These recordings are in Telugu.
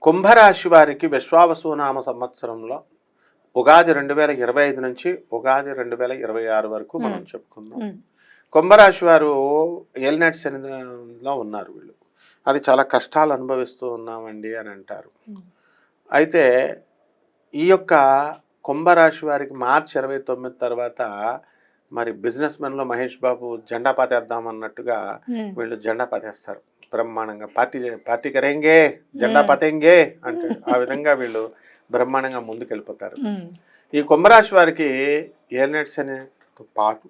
కుంభరాశి వారికి విశ్వావసునామ సంవత్సరంలో ఉగాది 2025 నుంచి ఉగాది 2026 వరకు మనం చెప్పుకుందాం. కుంభరాశి వారు ఏలినాటి శనిలో ఉన్నారు. వీళ్ళు అది చాలా కష్టాలు అనుభవిస్తూ ఉన్నామండి అని అంటారు. అయితే ఈ యొక్క కుంభరాశి వారికి మార్చి 29 తర్వాత మరి బిజినెస్ మెన్లో మహేష్ బాబు జెండా పాతేద్దాం అన్నట్టుగా వీళ్ళు జెండా పాతేస్తారు. బ్రహ్మాండంగా పార్టీ కరేంగే జెండా పాతేంగే అంటే ఆ విధంగా వీళ్ళు బ్రహ్మాండంగా ముందుకెళ్ళిపోతారు. ఈ కుంభరాశి వారికి ఏలినాటి శనితో పాటు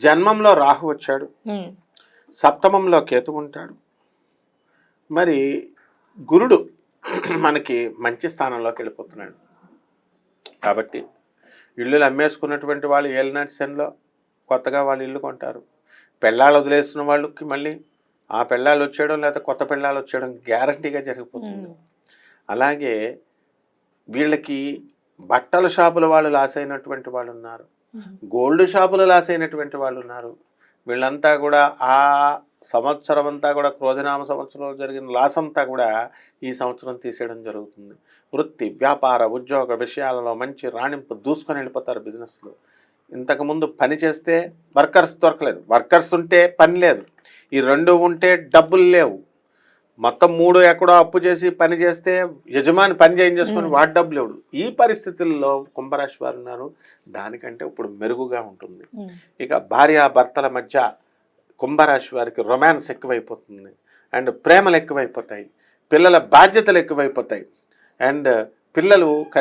జన్మంలో రాహు వచ్చాడు, సప్తమంలో కేతు ఉంటాడు, మరి గురుడు మనకి మంచి స్థానంలోకి వెళ్ళిపోతున్నాడు. కాబట్టి ఇల్లులు అమ్మేసుకున్నటువంటి వాళ్ళు ఏలినాటి శనిలో కొత్తగా వాళ్ళు ఇల్లు కొంటారు. పెళ్ళాలు వదిలేస్తున్న వాళ్ళకి మళ్ళీ ఆ పెళ్ళాలు వచ్చేయడం లేదా కొత్త పెళ్ళాలు వచ్చేయడం గ్యారంటీగా జరిగిపోతుంది. అలాగే వీళ్ళకి బట్టల షాపుల వాళ్ళు లాస్ అయినటువంటి వాళ్ళు ఉన్నారు, గోల్డ్ షాపులు లాస్ అయినటువంటి వాళ్ళు ఉన్నారు. వీళ్ళంతా కూడా ఆ సంవత్సరం అంతా కూడా క్రోధినామ సంవత్సరంలో జరిగిన లాస్ అంతా కూడా ఈ సంవత్సరం తీసేయడం జరుగుతుంది. వృత్తి, వ్యాపార, ఉద్యోగ విషయాలలో మంచి రాణింపు దూసుకొని వెళ్ళిపోతారు. బిజినెస్లో ఇంతకుముందు పని చేస్తే వర్కర్స్ దొరకలేదు, వర్కర్స్ ఉంటే పని లేదు, ఈ రెండు ఉంటే డబ్బులు లేవు, మొత్తం మూడు ఎక్కడో అప్పు చేసి పని చేస్తే యజమాని పని చేయించేసుకొని వాడి డబ్బులు లేవు. ఈ పరిస్థితుల్లో కుంభరాశి వారు ఉన్నారు. దానికంటే ఇప్పుడు మెరుగుగా ఉంటుంది. ఇక భార్యాభర్తల మధ్య కుంభరాశి వారికి రొమాన్స్ ఎక్కువైపోతుంది అండ్ ప్రేమలు ఎక్కువైపోతాయి, పిల్లల బాధ్యతలు ఎక్కువైపోతాయి అండ్ పిల్లలు